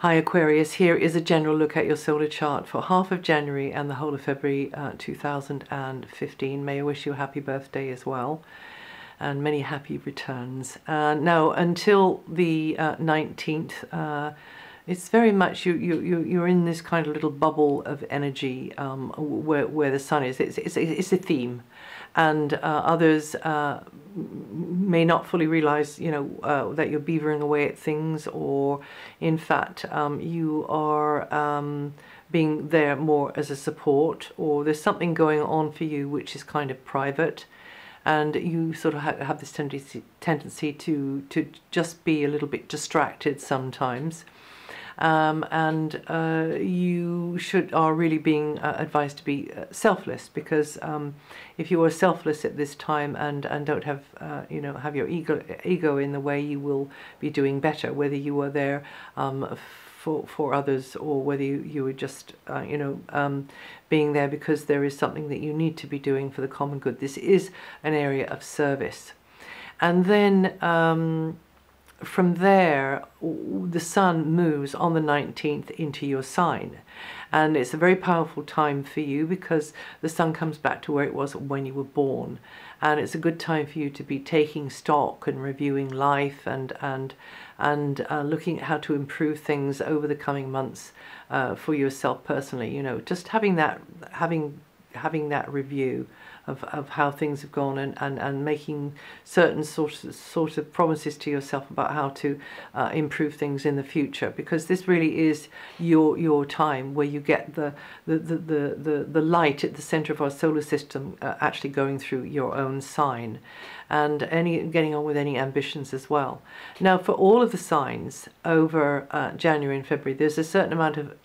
Hi Aquarius, here is a general look at your solar chart for half of January and the whole of February 2015. May I wish you a happy birthday as well, and many happy returns. Now, until the 19th, it's very much you're in this kind of little bubble of energy where the sun is. It's a theme, and others may not fully realize, that you're beavering away at things, or in fact you are being there more as a support, or there's something going on for you which is kind of private, and you sort of have this tendency to just be a little bit distracted sometimes. You are really being advised to be selfless, because if you are selfless at this time and don't have have your ego in the way, you will be doing better, whether you are there for others, or whether you are just being there because there is something that you need to be doing for the common good. This is an area of service. And then from there, the sun moves on the 19th into your sign, and it's a very powerful time for you because the sun comes back to where it was when you were born, and it's a good time for you to be taking stock and reviewing life and looking at how to improve things over the coming months for yourself personally. Just having that review of how things have gone, and making certain sort of promises to yourself about how to improve things in the future, because this really is your time where you get the light at the center of our solar system actually going through your own sign, and getting on with any ambitions as well. Now, for all of the signs over January and February, there's a certain amount of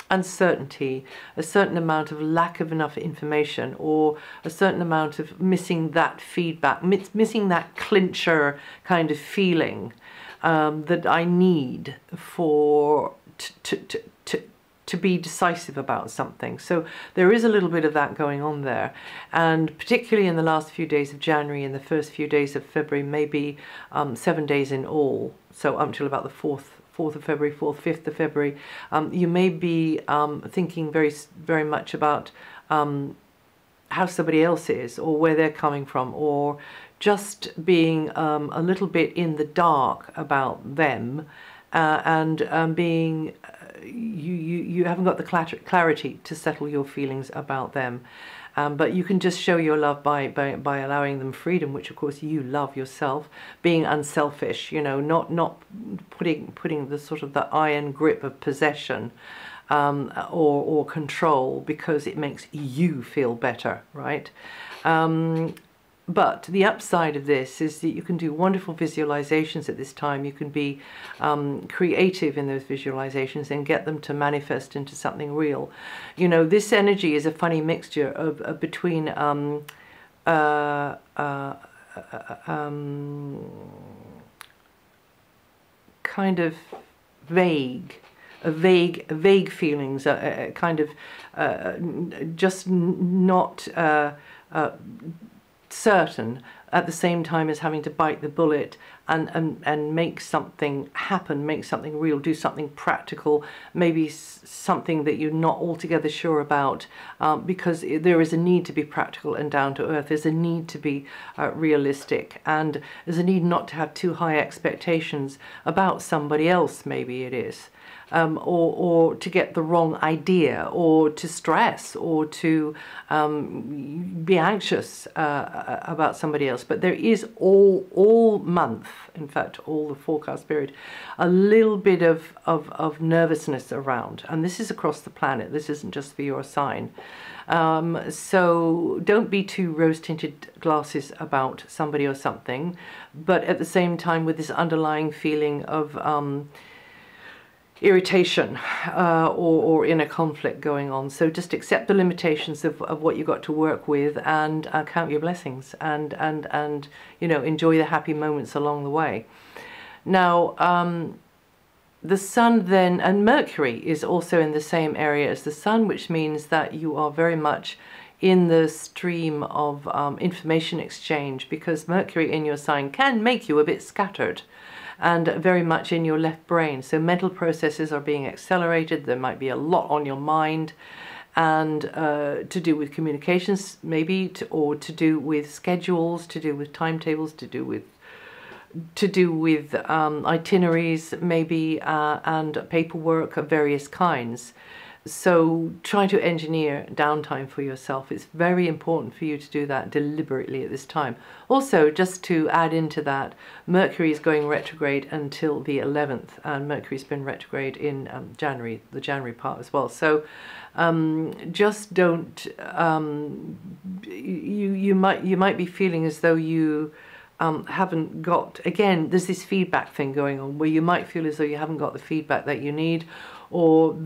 uncertainty, a certain amount of lack of enough information, or a certain amount of missing that feedback, missing that clincher kind of feeling that I need to be decisive about something. So there is a little bit of that going on there, and particularly in the last few days of January and the first few days of February, maybe 7 days in all, so up until about the 4th of February, 4th, 5th of February, you may be thinking very much about how somebody else is, or where they're coming from, or just being a little bit in the dark about them, and being you haven't got the clarity to settle your feelings about them. But you can just show your love by allowing them freedom, which of course you love yourself, being unselfish, not putting the sort of the iron grip of possession or control, because it makes you feel better, right? But the upside of this is that you can do wonderful visualizations at this time. You can be creative in those visualizations and get them to manifest into something real. This energy is a funny mixture of between kind of vague feelings, kind of just not certain, at the same time as having to bite the bullet and make something happen, make something real, do something practical, maybe something that you're not altogether sure about, because there is a need to be practical and down to earth. There's a need to be realistic, and there's a need not to have too high expectations about somebody else, maybe it is. Or to get the wrong idea, or to stress, or to be anxious about somebody else. But there is all month, in fact all the forecast period, a little bit of nervousness around, and this is across the planet. This isn't just for your sign. So don't be too rose-tinted glasses about somebody or something, but at the same time with this underlying feeling of irritation or inner conflict going on. So just accept the limitations of what you got to work with, and count your blessings, and enjoy the happy moments along the way. Now, the sun then, and Mercury is also in the same area as the sun, which means that you are very much in the stream of information exchange, because Mercury in your sign can make you a bit scattered and very much in your left brain. So mental processes are being accelerated. There might be a lot on your mind, and to do with communications maybe, or to do with schedules, to do with timetables, to do with itineraries maybe, and paperwork of various kinds. So try to engineer downtime for yourself. It's very important for you to do that deliberately at this time. Also, just to add into that, Mercury is going retrograde until the 11th, and Mercury's been retrograde in January, the January part as well. So just don't, you might be feeling as though you haven't got, again, there's this feedback thing going on where you might feel as though you haven't got the feedback that you need, or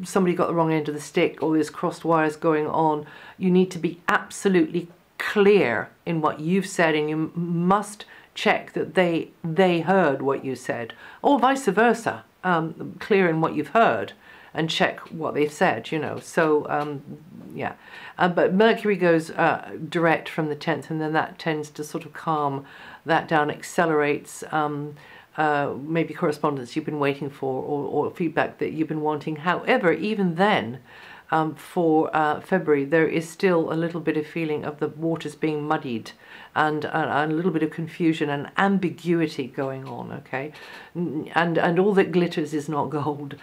somebody got the wrong end of the stick, or there's crossed wires going on. You need to be absolutely clear in what you've said, and you must check that they heard what you said, or vice versa. Clear in what you've heard and check what they've said, you know. So yeah, but Mercury goes direct from the 10th, and then that tends to sort of calm that down, accelerates maybe correspondence you've been waiting for, or feedback that you've been wanting. However, even then, for February, there is still a little bit of feeling of the waters being muddied, and a little bit of confusion and ambiguity going on, okay? And all that glitters is not gold.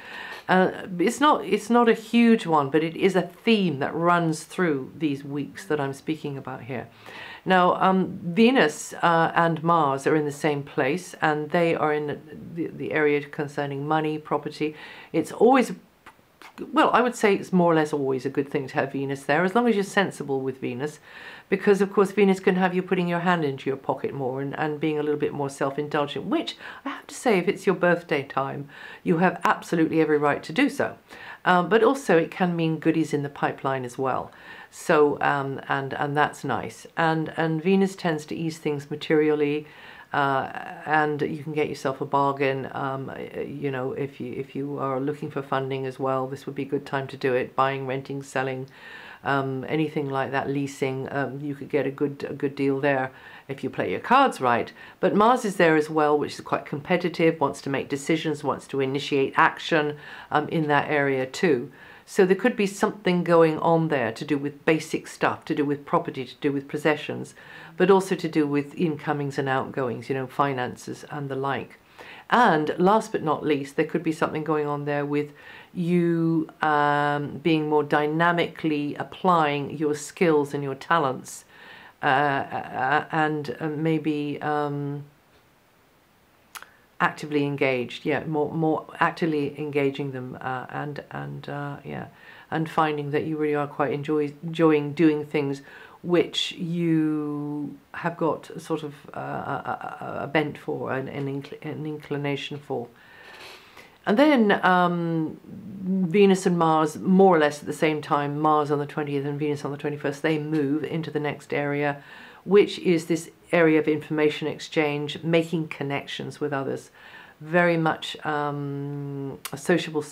It's not a huge one, but it is a theme that runs through these weeks that I'm speaking about here. Now, Venus and Mars are in the same place, and they are in the area concerning money, property. It's always, well, I would say it's more or less always a good thing to have Venus there, as long as you're sensible with Venus, because of course Venus can have you putting your hand into your pocket more and being a little bit more self-indulgent, which I have to say, if it's your birthday time, you have absolutely every right to do so. But also it can mean goodies in the pipeline as well. So, and that's nice. And Venus tends to ease things materially, and you can get yourself a bargain. You know, if you are looking for funding as well, this would be a good time to do it. Buying, renting, selling, anything like that, leasing, you could get a good deal there if you play your cards right. But Mars is there as well, which is quite competitive, wants to make decisions, wants to initiate action in that area too. So there could be something going on there to do with basic stuff, to do with property, to do with possessions, but also to do with incomings and outgoings, you know, finances and the like. And last but not least, there could be something going on there with you being more dynamically applying your skills and your talents, and maybe actively engaged, yeah, more actively engaging them, yeah, and finding that you really are quite enjoying doing things which you have got sort of a bent for, an inclination for. And then Venus and Mars, more or less at the same time, Mars on the 20th and Venus on the 21st, they move into the next area, which is this area of information exchange, making connections with others. Very much a sociable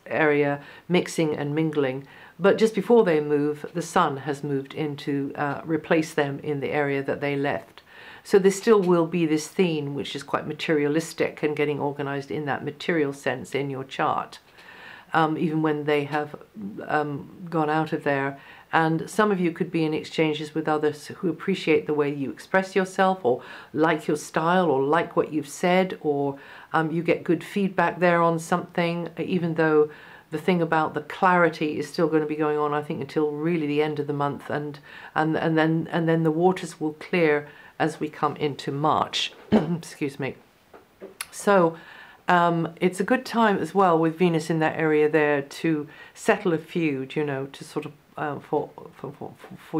area, mixing and mingling. But just before they move, the Sun has moved in to replace them in the area that they left. So there still will be this theme, which is quite materialistic and getting organized in that material sense in your chart, even when they have gone out of there. And some of you could be in exchanges with others who appreciate the way you express yourself, or like your style, or like what you've said, or you get good feedback there on something, even though the thing about the clarity is still going to be going on, I think, until really the end of the month, and then the waters will clear as we come into March. Excuse me. So it's a good time as well with Venus in that area there to settle a feud, you know, to sort of for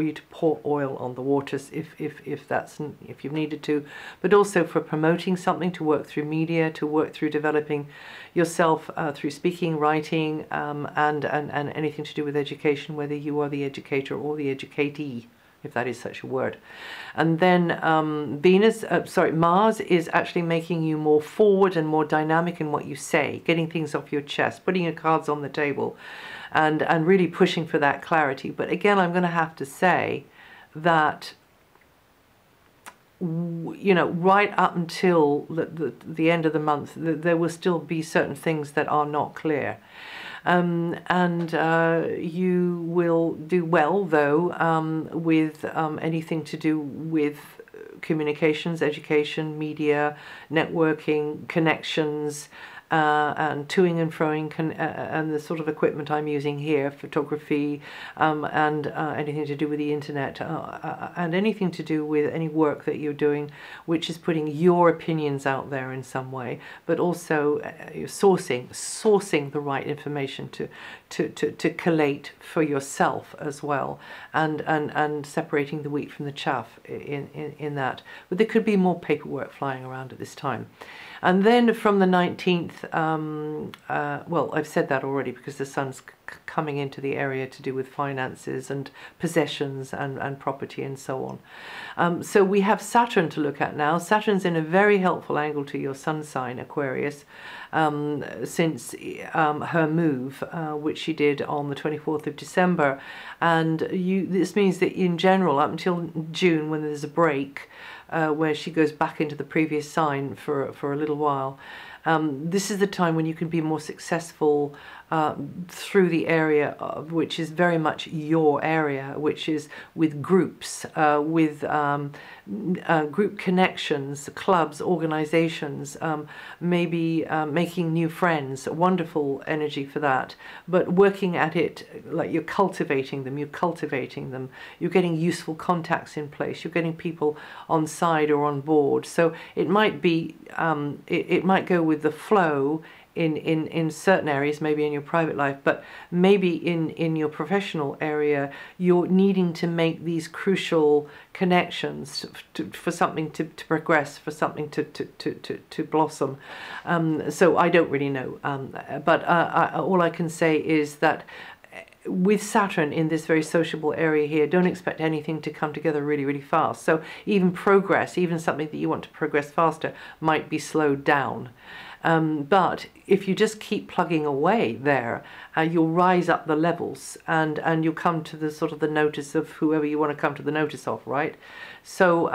you to pour oil on the waters if you've needed to, but also for promoting something, to work through media, to work through developing yourself through speaking, writing, and anything to do with education, whether you are the educator or the educatee. if that is such a word. And then Mars is actually making you more forward and more dynamic in what you say, getting things off your chest, putting your cards on the table, and really pushing for that clarity. But again, I'm going to have to say that, you know, right up until the end of the month, there will still be certain things that are not clear. You will do well, though, with anything to do with communications, education, media, networking, connections, and toing and froing, and the sort of equipment I'm using here, photography, and anything to do with the internet, and anything to do with any work that you're doing, which is putting your opinions out there in some way, but also sourcing the right information to collate for yourself as well, and separating the wheat from the chaff in that. But there could be more paperwork flying around at this time. And then from the 19th, well, I've said that already because the sun's coming into the area to do with finances and possessions and property and so on. So we have Saturn to look at now. Saturn's in a very helpful angle to your sun sign, Aquarius, since her move, which she did on the 24th of December. And this means that in general, up until June, when there's a break, where she goes back into the previous sign for a little while. This is the time when you can be more successful through the area which is very much your area, which is with groups, with group connections, clubs, organizations, maybe making new friends. Wonderful energy for that. But working at it, like you're cultivating them, you're getting useful contacts in place, you're getting people on side or on board. So it might be, it might go with the flow in certain areas, maybe in your private life, but maybe in your professional area, you're needing to make these crucial connections for something to progress, for something to blossom. So I don't really know, but all I can say is that with Saturn in this very sociable area here, don't expect anything to come together really, really fast. So even progress, even something that you want to progress faster, might be slowed down. But if you just keep plugging away there, you'll rise up the levels, and you'll come to the sort of the notice of whoever you want to come to the notice of, right? So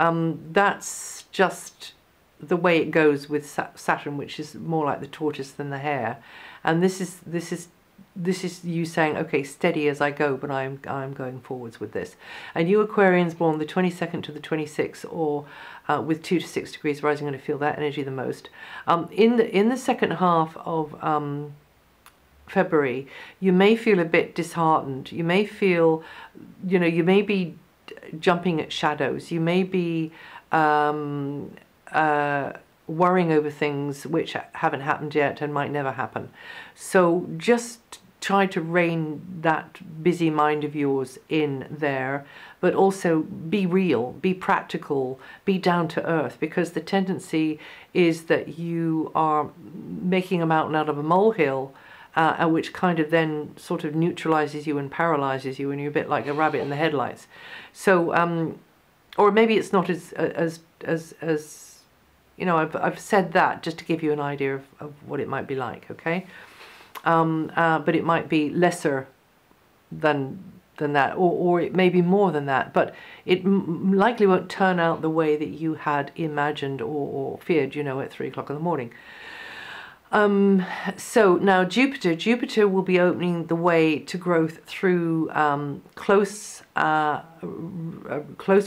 that's just the way it goes with Saturn, which is more like the tortoise than the hare. And this is you saying, okay, steady as I go, but I'm going forwards with this. And you Aquarians born the 22nd to the 26th, or with 2 to 6 degrees rising, going to feel that energy the most. In the second half of February, you may feel a bit disheartened. You may feel, you know, you may be jumping at shadows. You may be worrying over things which haven't happened yet and might never happen. So just try to rein that busy mind of yours in there, but also be real, be practical, be down to earth, because the tendency is that you are making a mountain out of a molehill, which kind of then sort of neutralizes you and paralyzes you, and you're a bit like a rabbit in the headlights. So, or maybe it's not as you know, I've said that just to give you an idea of what it might be like, okay? But it might be lesser than that, or it may be more than that, but it likely won't turn out the way that you had imagined or feared, you know, at 3 o'clock in the morning. So now Jupiter will be opening the way to growth through close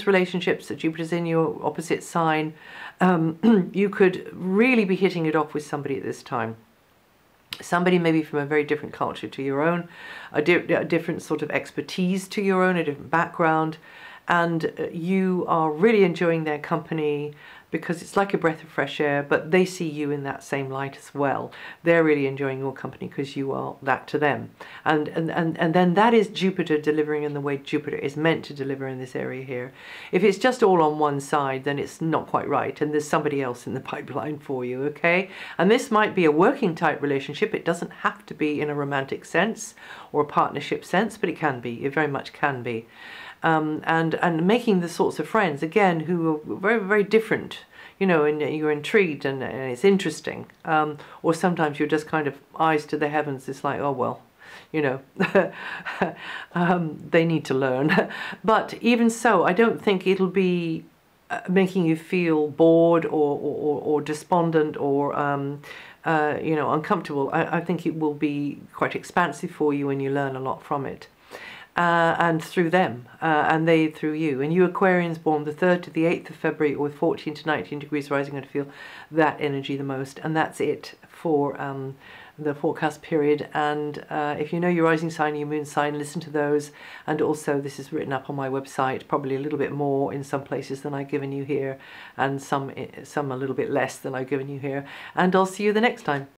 relationships. So Jupiter's in your opposite sign. You could really be hitting it off with somebody at this time. Somebody maybe from a very different culture to your own, a different sort of expertise to your own, a different background, and you are really enjoying their company because it's like a breath of fresh air, but they see you in that same light as well. They're really enjoying your company because you are that to them. And then that is Jupiter delivering in the way Jupiter is meant to deliver in this area here. If it's just all on one side, then it's not quite right, and there's somebody else in the pipeline for you, okay? And this might be a working type relationship. It doesn't have to be in a romantic sense or a partnership sense, but it can be. It very much can be. and making the sorts of friends, again, who are very, very different, you know, and you're intrigued and it's interesting. Or sometimes you're just kind of eyes to the heavens. It's like, oh, well, you know, they need to learn. But even so, I don't think it'll be making you feel bored or despondent or you know, uncomfortable. I think it will be quite expansive for you, and you learn a lot from it. And through them, and they through you. And you Aquarians born the 3rd to the 8th of February, or 14 to 19 degrees rising, are going to feel that energy the most. And that's it for the forecast period. And if you know your rising sign, your moon sign, listen to those. And also, this is written up on my website, probably a little bit more in some places than I've given you here, and some a little bit less than I've given you here. And I'll see you the next time.